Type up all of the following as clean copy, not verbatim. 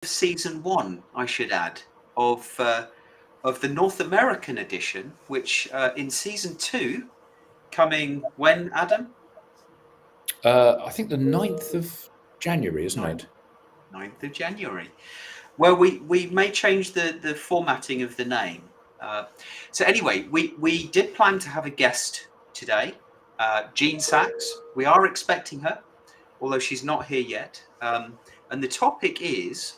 season 1, I should add, of the North American edition, which in season 2, coming when, Adam? I think the 9th of January, isn't it? 9th of January. Well, we may change the formatting of the name. So anyway, we did plan to have a guest today, Jeanne Sachs. We are expecting her, although she's not here yet. And the topic is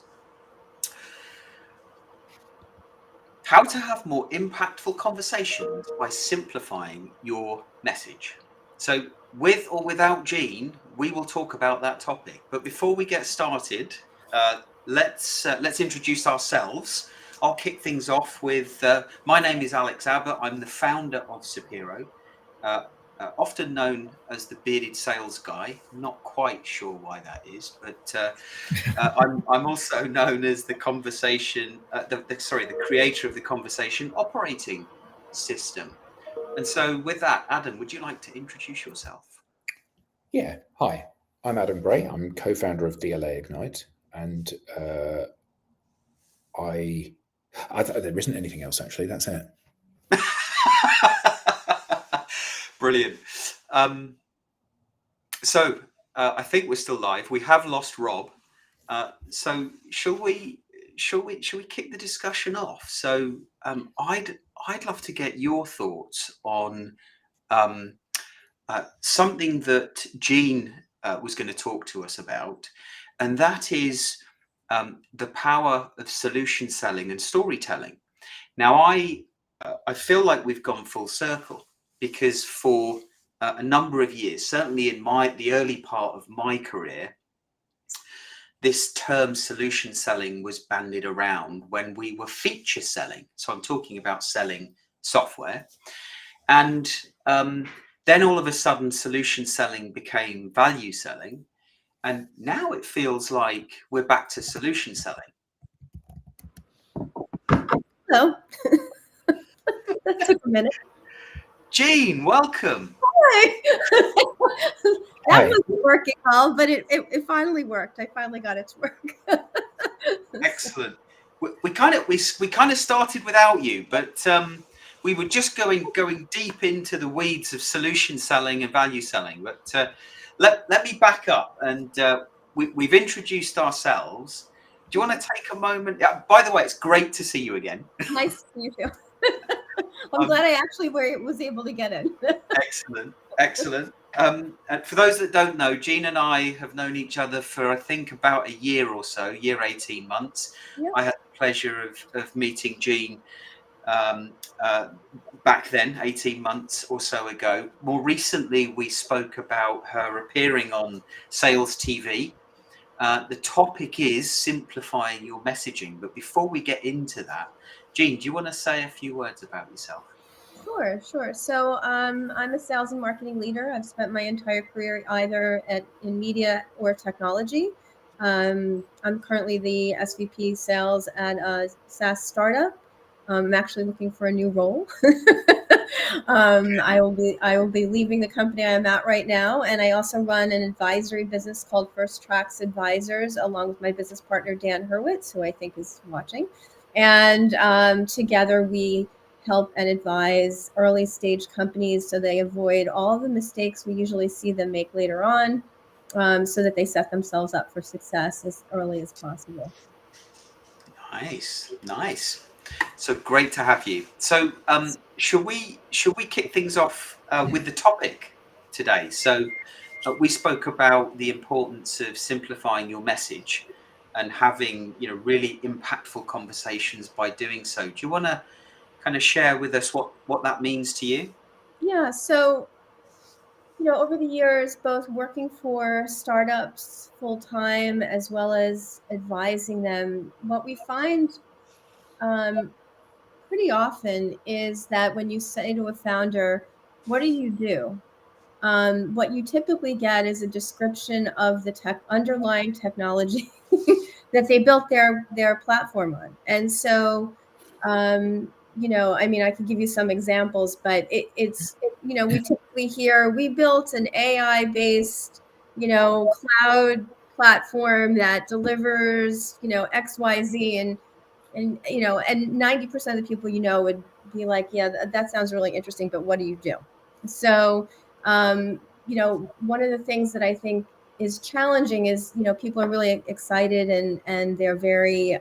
how to have more impactful conversations by simplifying your message. So with or without Jeanne, we will talk about that topic. But before we get started, let's introduce ourselves. I'll kick things off with, my name is Alex Abbott. I'm the founder of Sapiro, often known as the bearded sales guy. I'm not quite sure why that is, but I'm also known as the the creator of the conversation operating system. And so with that, Adam, would you like to introduce yourself? Yeah. Hi, I'm Adam Bray. I'm co-founder of DLA Ignite, and there isn't anything else, actually. That's it. Brilliant. So I think we're still live. We have lost Rob. So shall we kick the discussion off? So I'd love to get your thoughts on something that Jeanne was going to talk to us about, and that is the power of solution selling and storytelling. Now, I feel like we've gone full circle, because for a number of years, certainly in the early part of my career, this term solution selling was bandied around when we were feature selling. So I'm talking about selling software. And then all of a sudden, solution selling became value selling. And now it feels like we're back to solution selling. Hello. That took a minute. Jeanne, welcome. Hi. That wasn't working well, but it finally worked. I finally got it to work. Excellent. We kind of started without you, but we were just going deep into the weeds of solution selling and value selling. But let me back up, and we've introduced ourselves. Do you want to take a moment? By the way, it's great to see you again. Nice to see you too. I'm glad I actually was able to get in. Excellent. And for those that don't know, Jeanne and I have known each other for, I think, about a year or so, 18 months. Yep. I had the pleasure of meeting Jeanne back then, 18 months or so ago. More recently, we spoke about her appearing on Sales TV. The topic is simplifying your messaging. But before we get into that, Jeanne, do you want to say a few words about yourself? Sure. So I'm a sales and marketing leader. I've spent my entire career either in media or technology. I'm currently the SVP sales at a SaaS startup. I'm actually looking for a new role. I will be leaving the company I'm at right now, and I also run an advisory business called First Tracks Advisors, along with my business partner Dan Hurwitz, who I think is watching. And together we help and advise early stage companies so they avoid all the mistakes we usually see them make later on, so that they set themselves up for success as early as possible. Nice. So great to have you. So should we kick things off with the topic today? So we spoke about the importance of simplifying your message and having really impactful conversations by doing so. Do you want to kind of share with us what that means to you? Yeah, so over the years, both working for startups full-time as well as advising them, what we find pretty often is that when you say to a founder, what do you do? What you typically get is a description of the underlying technology that they built their platform on. And so, I could give you some examples, but we typically hear we built an AI-based, cloud platform that delivers, XYZ, and 90% of the people would be like, yeah, that sounds really interesting, but what do you do? So one of the things that I think is challenging is, people are really excited and they're very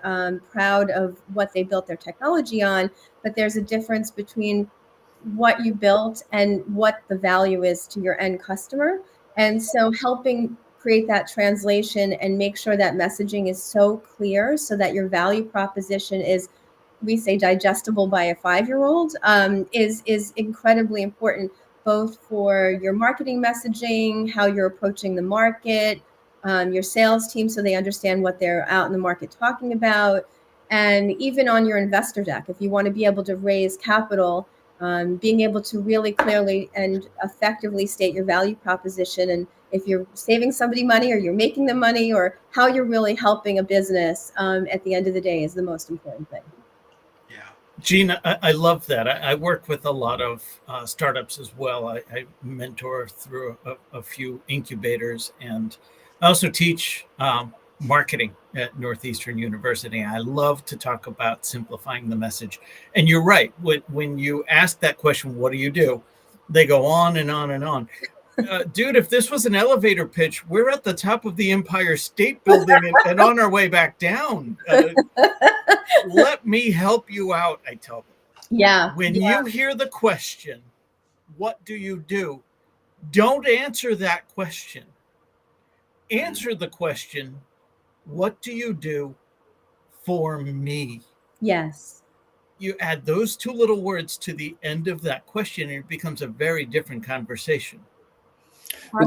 proud of what they built their technology on, but there's a difference between what you built and what the value is to your end customer. And so helping create that translation and make sure that messaging is so clear so that your value proposition is, we say, digestible by a 5-year-old, is incredibly important, both for your marketing messaging, how you're approaching the market, your sales team, so they understand what they're out in the market talking about, and even on your investor deck, if you want to be able to raise capital, being able to really clearly and effectively state your value proposition, and if you're saving somebody money or you're making them money or how you're really helping a business at the end of the day is the most important thing. Yeah. Jeanne, I love that. I work with a lot of startups as well. I mentor through a few incubators, and I also teach marketing at Northeastern University. I love to talk about simplifying the message. And you're right. When you ask that question, what do? They go on and on and on. Dude, if this was an elevator pitch, we're at the top of the Empire State Building and on our way back down. Let me help you out, I tell them. Yeah. When you hear the question, what do you do? Don't answer that question. Answer the question, what do you do for me? Yes. You add those two little words to the end of that question, and it becomes a very different conversation. Well,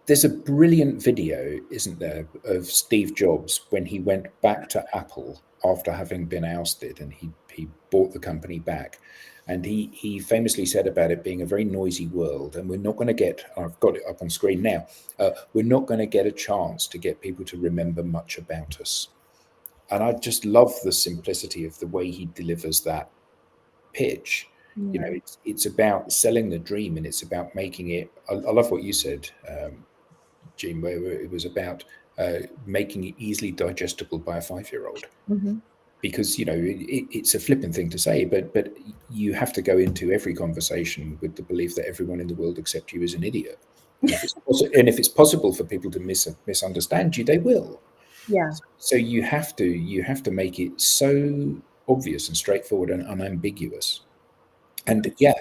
there's a brilliant video, isn't there, of Steve Jobs when he went back to Apple after having been ousted, and he bought the company back. And he famously said about it being a very noisy world, and we're not going to get, I've got it up on screen now, we're not going to get a chance to get people to remember much about us. And I just love the simplicity of the way he delivers that pitch. You know, it's about selling the dream, and it's about making it, I love what you said, Jeanne, where it was about making it easily digestible by a 5-year-old. Mm-hmm. Because, you know, it's a flippant thing to say, but you have to go into every conversation with the belief that everyone in the world accepts you as an idiot. And if it's possible for people to misunderstand you, they will. Yeah. So you have to make it so obvious and straightforward and unambiguous. And yeah,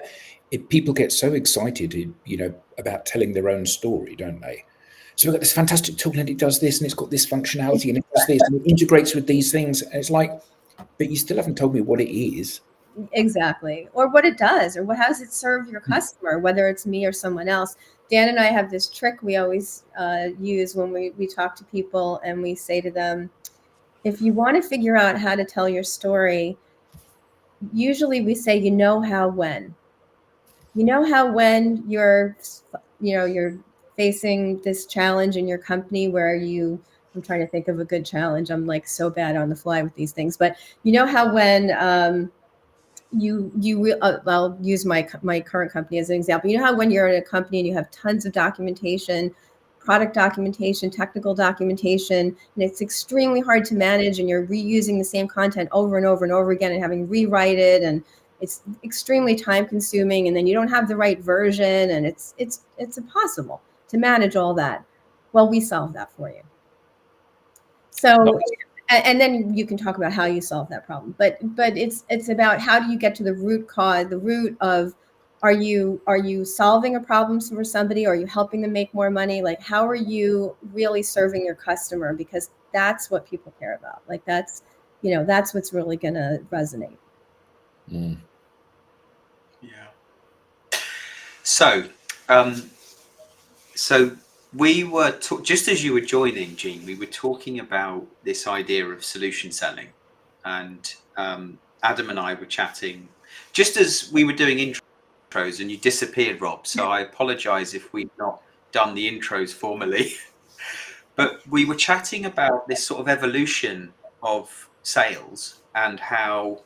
people get so excited, you know, about telling their own story, don't they? So we've got this fantastic tool and it does this and it's got this functionality and it does this and it integrates with these things. And it's like, but you still haven't told me what it is. Exactly. Or what it does, or how does it serve your customer, whether it's me or someone else. Dan and I have this trick we always use when we talk to people, and we say to them, if you want to figure out how to tell your story, usually we say, when you're facing this challenge in your company where I'm trying to think of a good challenge. I'm like so bad on the fly with these things, but when I'll use my current company as an example. You know how when you're in a company and you have tons of documentation, product documentation, technical documentation, and it's extremely hard to manage, and you're reusing the same content over and over and over again and having rewrite it, and it's extremely time consuming, and then you don't have the right version, and it's impossible to manage all that. Well, we solve that for you. So, and then you can talk about how you solve that problem. But it's about how do you get to the root cause, the root of, are you solving a problem for somebody? Or are you helping them make more money? Like, how are you really serving your customer? Because that's what people care about. Like that's what's really going to resonate. Mm. Yeah. So we were just as you were joining, Jeanne, we were talking about this idea of solution selling, and Adam and I were chatting just as we were doing intros, and you disappeared, Rob. So I apologize if we've not done the intros formally, but we were chatting about this sort of evolution of sales and how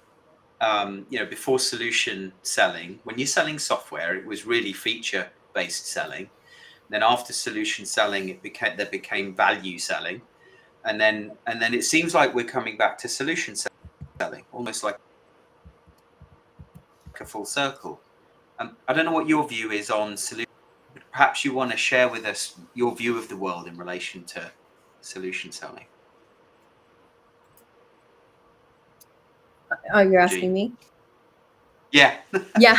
before solution selling, when you're selling software, it was really feature-based selling. Then after solution selling, there became value selling, and then it seems like we're coming back to solution selling, almost like a full circle. I don't know what your view is on solution. Perhaps you want to share with us your view of the world in relation to solution selling. Oh, you're asking Jeanne? me? Yeah. Yeah.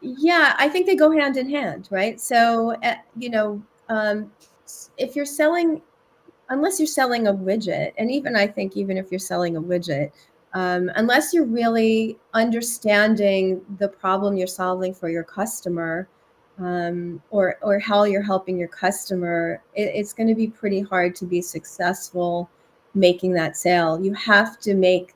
Yeah, I think they go hand in hand, right? So, if you're selling, unless you're selling a widget, and even I think even if you're selling a widget, unless you're really understanding the problem you're solving for your customer, or how you're helping your customer, it's going to be pretty hard to be successful making that sale. You have to make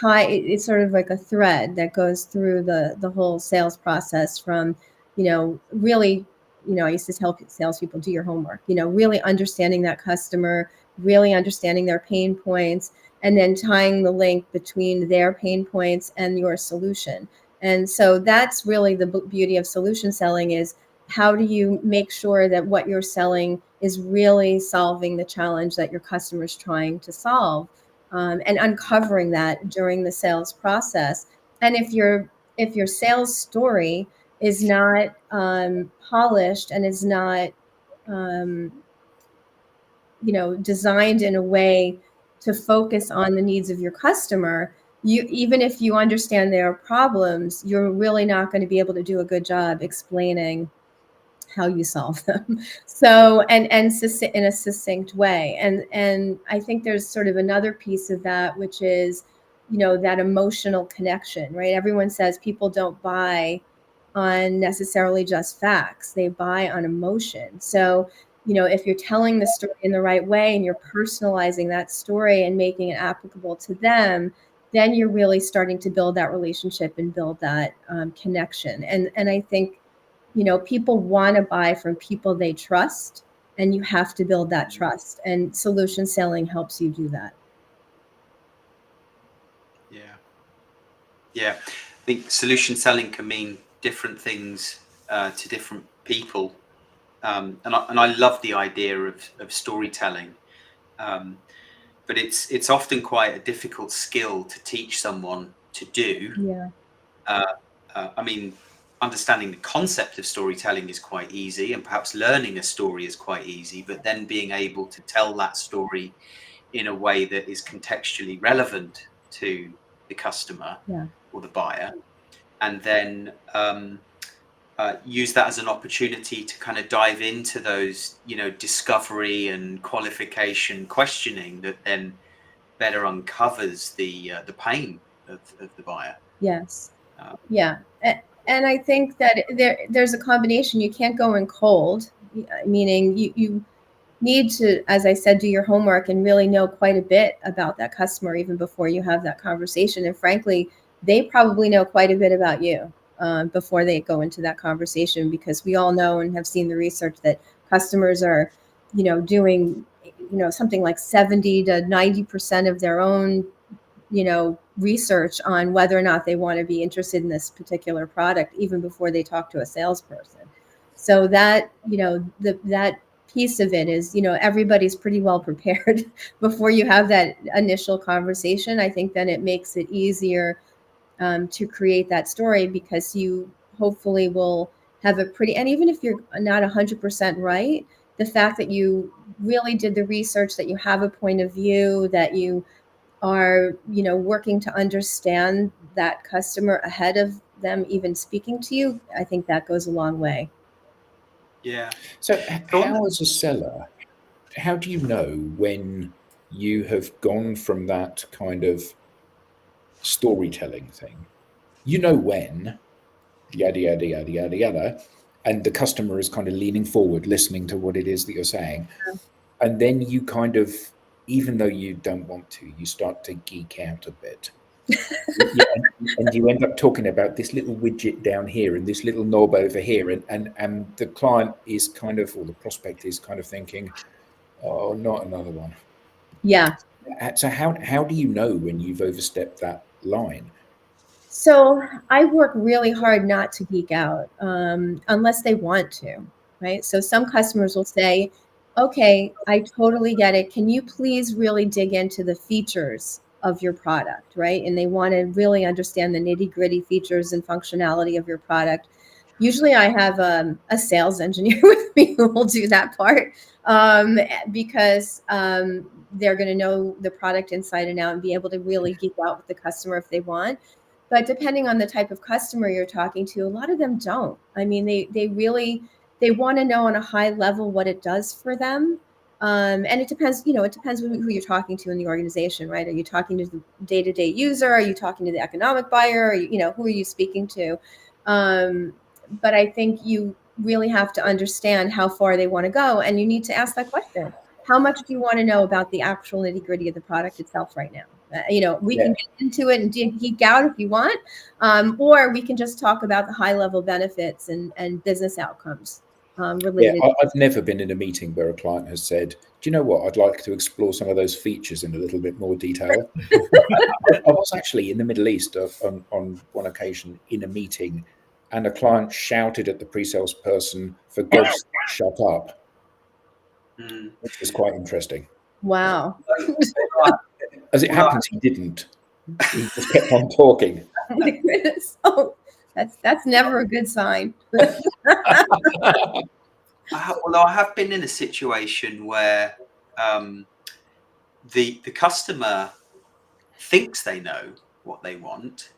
it's sort of like a thread that goes through the whole sales process from, really, I used to tell salespeople, do your homework, really understanding that customer, really understanding their pain points, and then tying the link between their pain points and your solution. And so that's really the beauty of solution selling, is how do you make sure that what you're selling is really solving the challenge that your customer is trying to solve, and uncovering that during the sales process. And if your sales story is not polished and is not designed in a way to focus on the needs of your customer, even if you understand their problems, you're really not going to be able to do a good job explaining how you solve them. So, and in a succinct way. And I think there's sort of another piece of that, which is, that emotional connection, right? Everyone says people don't buy on necessarily just facts. They buy on emotion. So, if you're telling the story in the right way and you're personalizing that story and making it applicable to them, then you're really starting to build that relationship and build that connection. And I think, people want to buy from people they trust, and you have to build that trust. And solution selling helps you do that. Yeah. I think solution selling can mean different things to different people. And I love the idea of storytelling. But it's often quite a difficult skill to teach someone to do. Yeah. I mean, understanding the concept of storytelling is quite easy, and perhaps learning a story is quite easy, but then being able to tell that story in a way that is contextually relevant to the customer or the buyer, and then use that as an opportunity to kind of dive into those, discovery and qualification questioning that then better uncovers the pain of the buyer. Yes. Yeah. And I think that there's a combination. You can't go in cold, meaning you need to, as I said, do your homework and really know quite a bit about that customer even before you have that conversation. And frankly, they probably know quite a bit about you before they go into that conversation, because we all know and have seen the research that customers are, doing, something like 70 to 90% of their own research on whether or not they want to be interested in this particular product, even before they talk to a salesperson. So that, that piece of it is, everybody's pretty well prepared before you have that initial conversation. I think then it makes it easier to create that story, because you hopefully will have a pretty, and even if you're not 100% right, the fact that you really did the research, that you have a point of view, that you are, working to understand that customer ahead of them even speaking to you, I think that goes a long way. Yeah. So how, as a seller, how do you know when you have gone from that kind of storytelling thing? When, yada, yada, yada, yada, yada, and the customer is kind of leaning forward, listening to what it is that you're saying. And then you kind of, even though you don't want to, you start to geek out a bit. And you end up talking about this little widget down here and this little knob over here. And the client is kind of, or the prospect is kind of thinking, oh, not another one. Yeah. So how do you know when you've overstepped that line? So I work really hard not to geek out unless they want to, right? So some customers will say, okay, I totally get it. Can you please really dig into the features of your product, right? And they want to really understand the nitty-gritty features and functionality of your product. Usually I have a sales engineer with me who will do that part because they're going to know the product inside and out and be able to really geek out with the customer if they want. But depending on the type of customer you're talking to, a lot of them don't. I mean, they really they want to know on a high level what it does for them. And it depends, it depends who you're talking to in the organization, right? Are you talking to the day-to-day user? Are you talking to the economic buyer? Who are you speaking to? But I think you really have to understand how far they want to go, and you need to ask that question. How much do you want to know about the actual nitty-gritty of the product itself right now? We can get into it and geek out if you want, or we can just talk about the high-level benefits and business outcomes related. Yeah, I've never been in a meeting where a client has said, do you know what, I'd like to explore some of those features in a little bit more detail. I was actually in the Middle East on one occasion in a meeting, and a client shouted at the pre-sales person, for God's sake, shut up, which was quite interesting. Wow. As it happens, he didn't. He just kept on talking. Oh my goodness. Oh, that's never a good sign. Although I have been in a situation where the customer thinks they know what they want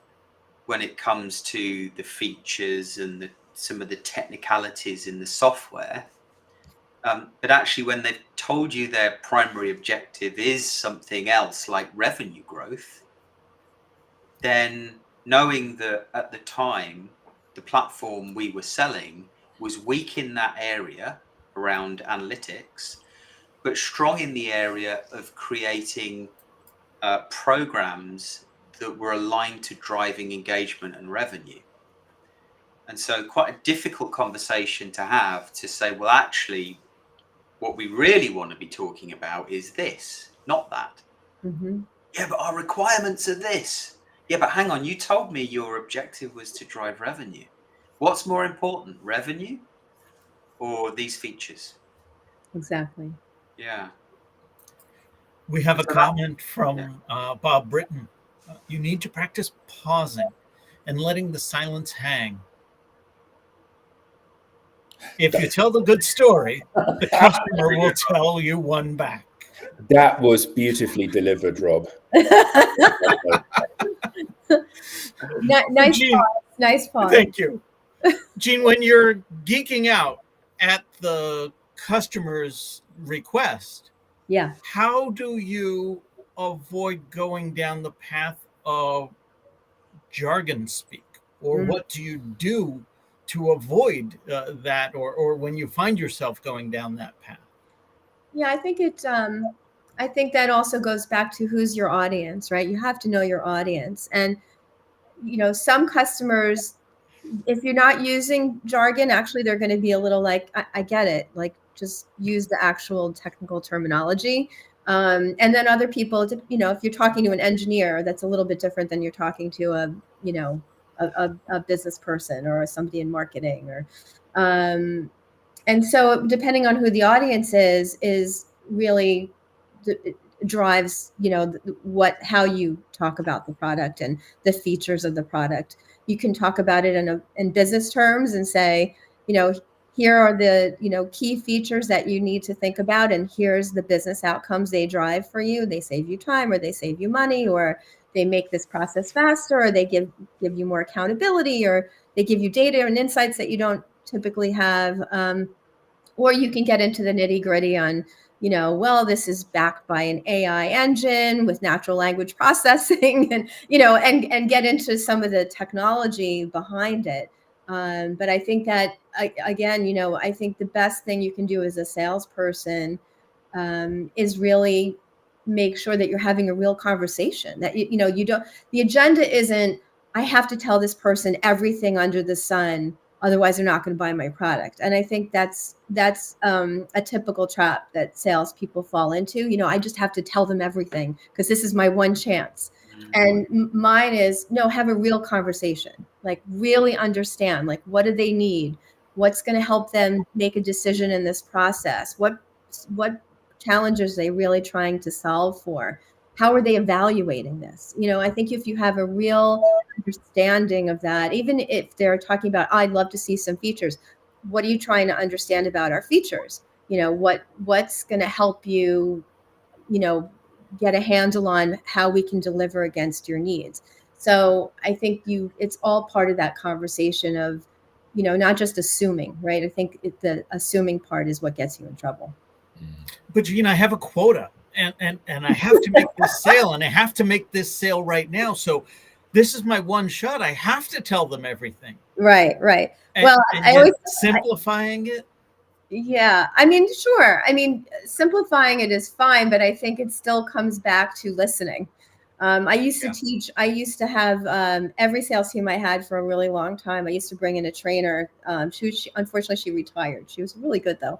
when it comes to the features and some of the technicalities in the software. But actually, when they've told you their primary objective is something else like revenue growth, then knowing that at the time, the platform we were selling was weak in that area around analytics, but strong in the area of creating programs that were aligned to driving engagement and revenue. And so quite a difficult conversation to have, to say, well, actually, what we really want to be talking about is this, not that. Mm-hmm. Yeah, but our requirements are this. Yeah, but hang on, you told me your objective was to drive revenue. What's more important, revenue or these features? Exactly. Yeah. We have a comment from Bob Britton. You need to practice pausing and letting the silence hang. If you tell the good story, the customer will tell you one back. That was beautifully delivered, Rob. Nice Jeanne, pause. Nice pause. Thank you. Jeanne, when you're geeking out at the customer's request, Yeah. how do you avoid going down the path of jargon speak? Or what do you do to avoid that, or when you find yourself going down that path? Yeah, I think I think that also goes back to who's your audience, right? You have to know your audience. And, some customers, if you're not using jargon, actually, they're going to be a little like, I get it. Like, just use the actual technical terminology. And then other people, if you're talking to an engineer, that's a little bit different than you're talking to a business person or somebody in marketing and so depending on who the audience is really drives how you talk about the product and the features of the product. You can talk about it in business terms and say, here are the key features that you need to think about, and here's the business outcomes they drive for you. They save you time, or they save you money, or they make this process faster, or they give you more accountability, or they give you data and insights that you don't typically have. Or you can get into the nitty gritty on, this is backed by an AI engine with natural language processing and, and get into some of the technology behind it. But I think that, again, I think the best thing you can do as a salesperson is really make sure that you're having a real conversation, that, you don't, the agenda isn't, I have to tell this person everything under the sun, otherwise they're not going to buy my product. And I think that's a typical trap that salespeople fall into. I just have to tell them everything because this is my one chance. And mine is, no, have a real conversation, like really understand, like, what do they need? What's going to help them make a decision in this process? What challenges are they really trying to solve for? How are they evaluating this? You know, I think if you have a real understanding of that, even if they're talking about, I'd love to see some features. What are you trying to understand about our features? You know, what's going to help you, you know, get a handle on how we can deliver against your needs. So I think it's all part of that conversation of, you know, not just assuming, right? I think the assuming part is what gets you in trouble. But Jeanne, I have a quota and I have to make this sale, and I have to make this sale right now. So this is my one shot. I have to tell them everything. Right. Well, and simplifying it. Yeah, I mean, sure. I mean, simplifying it is fine, but I think it still comes back to listening. I used to teach. I used to have every sales team I had for a really long time. I used to bring in a trainer. Unfortunately, she retired. She was really good though,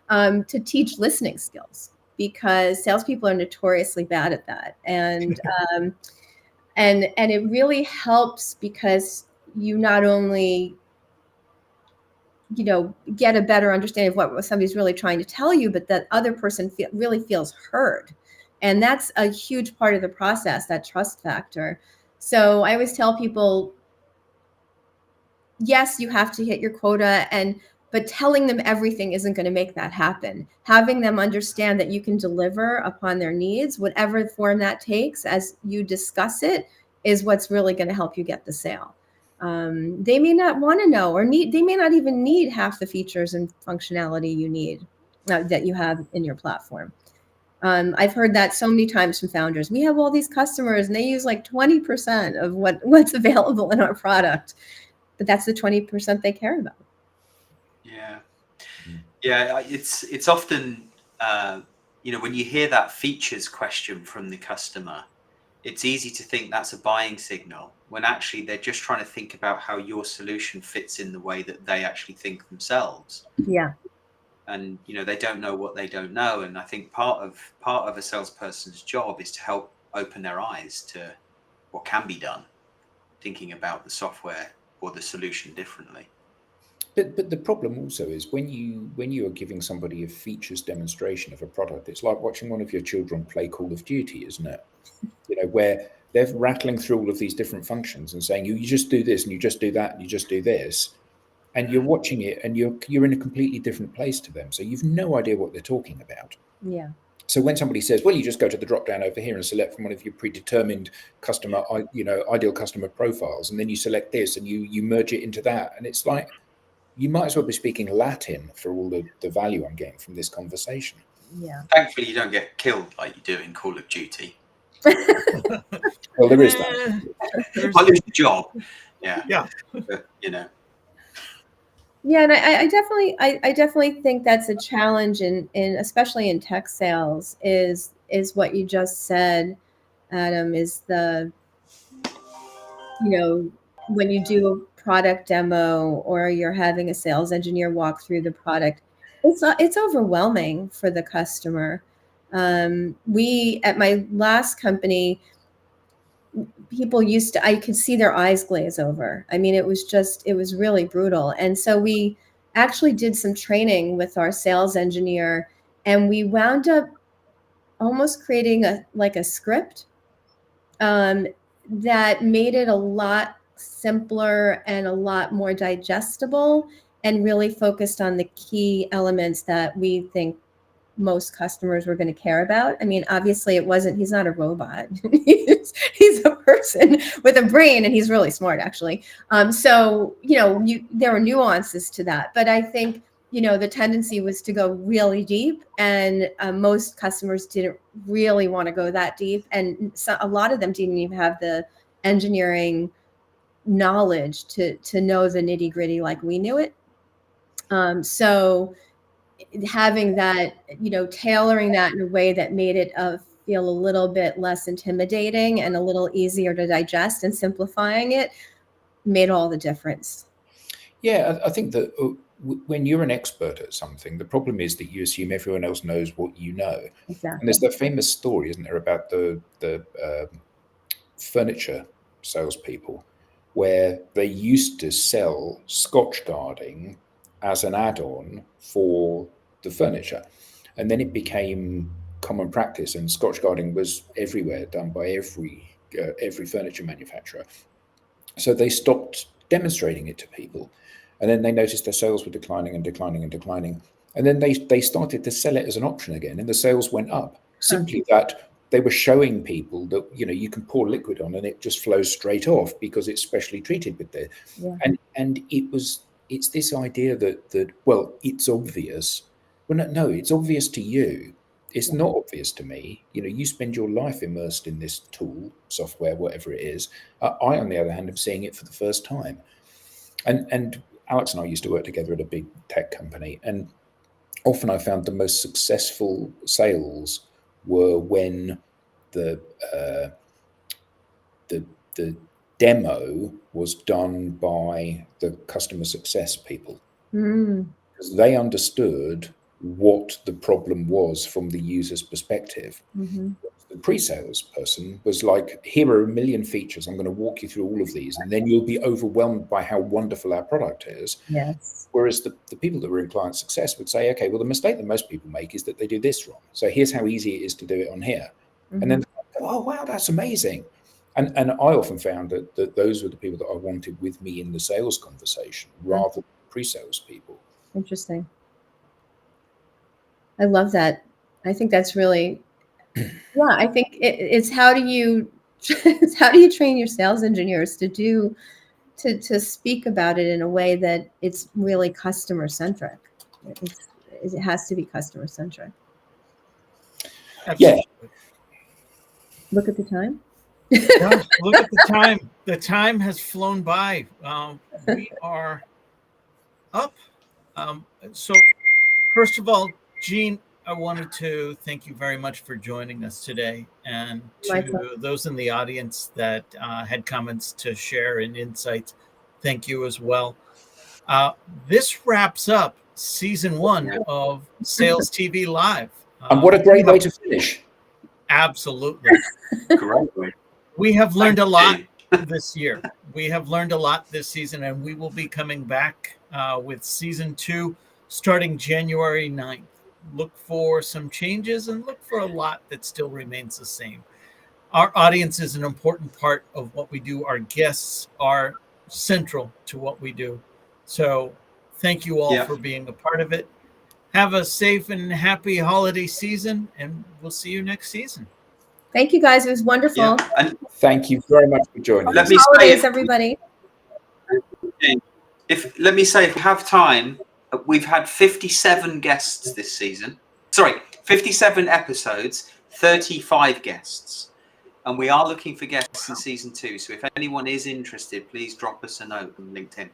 to teach listening skills, because salespeople are notoriously bad at that, and it really helps because you not only, you know, get a better understanding of what somebody's really trying to tell you, but that other person really feels heard. And that's a huge part of the process, that trust factor. So I always tell people, yes, you have to hit your quota, but telling them everything isn't going to make that happen. Having them understand that you can deliver upon their needs, whatever form that takes, as you discuss it, is what's really going to help you get the sale. They may not want to know, or they may not even need half the features and functionality you need that you have in your platform. I've heard that so many times from founders. We have all these customers and they use like 20% of what's available in our product, but that's the 20% they care about. Yeah, it's often, you know, when you hear that features question from the customer, it's easy to think that's a buying signal, when actually they're just trying to think about how your solution fits in the way that they actually think themselves. Yeah. And, you know, they don't know what they don't know. And I think part of a salesperson's job is to help open their eyes to what can be done, thinking about the software or the solution differently. But the problem also is when you are giving somebody a features demonstration of a product, it's like watching one of your children play Call of Duty, isn't it? You know, where they're rattling through all of these different functions and saying, you just do this and you just do that and you just do this, and you're watching it and you're in a completely different place to them, so you've no idea what they're talking about. Yeah. So when somebody says, well, you just go to the drop down over here and select from one of your predetermined customer, you know, ideal customer profiles, and then you select this and you merge it into that, and it's like, you might as well be speaking Latin for all the value I'm getting from this conversation. Yeah. Thankfully, you don't get killed like you do in Call of Duty. Well, there is that. I lose the job. Yeah. But, you know. Yeah, and I definitely think that's a challenge in especially in tech sales is what you just said, Adam, is the, you know, when you do a product demo or you're having a sales engineer walk through the product, it's overwhelming for the customer. We, at my last company, people I could see their eyes glaze over. I mean, it was really brutal. And so we actually did some training with our sales engineer, and we wound up almost creating a script that made it a lot simpler and a lot more digestible, and really focused on the key elements that we think most customers were going to care about. I mean, obviously he's not a robot. he's a person with a brain, and he's really smart, actually. So, you know, there were nuances to that, but I think, you know, the tendency was to go really deep, and most customers didn't really want to go that deep. And so a lot of them didn't even have the engineering knowledge to know the nitty gritty like we knew it. So having that, you know, tailoring that in a way that made it feel a little bit less intimidating and a little easier to digest, and simplifying it made all the difference. Yeah, I think that when you're an expert at something, the problem is that you assume everyone else knows what you know. Exactly. And there's that famous story, isn't there, about the furniture salespeople, where they used to sell Scotch guarding as an add-on for the furniture. And then it became common practice, and Scotch guarding was everywhere, done by every furniture manufacturer. So they stopped demonstrating it to people. And then they noticed their sales were declining and declining and declining. And then they started to sell it as an option again, and the sales went up. Simply that they were showing people that, you can pour liquid on and it just flows straight off because it's specially treated with this. Yeah. And it's this idea that well, it's obvious. Well, no, it's obvious to you. It's not obvious to me. You spend your life immersed in this tool, software, whatever it is. I, on the other hand, am seeing it for the first time. And Alex and I used to work together at a big tech company, and often I found the most successful sales were when the demo was done by the customer success people, because they understood what the problem was from the user's perspective. The pre-sales person was like, here are a million features, I'm going to walk you through all of these, and then you'll be overwhelmed by how wonderful our product is. Yes. Whereas the people that were in client success would say, okay, well, the mistake that most people make is that they do this wrong, so here's how easy it is to do it on here. And then, oh wow, that's amazing. And I often found that those were the people that I wanted with me in the sales conversation rather than pre-sales people. Interesting. I love that. I think that's really, yeah, I think it's how do you train your sales engineers to speak about it in a way that it's really customer centric. It has to be customer centric. Absolutely. Yeah. Look at the time. Yeah, look at the time. The time has flown by. We are up. So first of all, Jeanne, I wanted to thank you very much for joining us today, and to those in the audience that had comments to share and insights, thank you as well. This wraps up season 1 of Sales TV Live. And what a great way to finish. Absolutely. Great. We have learned a lot this year. We have learned a lot this season, and we will be coming back with season 2 starting January 9th. Look for some changes and look for a lot that still remains the same. Our audience is an important part of what we do. Our guests are central to what we do. So thank you all for being a part of it. Have a safe and happy holiday season, and we'll see you next season. Thank you, guys. It was wonderful. Yeah. And thank you very much for joining us. Holidays, everybody. Let me say, if we have time, we've had 57 guests this season. Sorry, 57 episodes, 35 guests. And we are looking for guests in season 2. So if anyone is interested, please drop us a note on LinkedIn.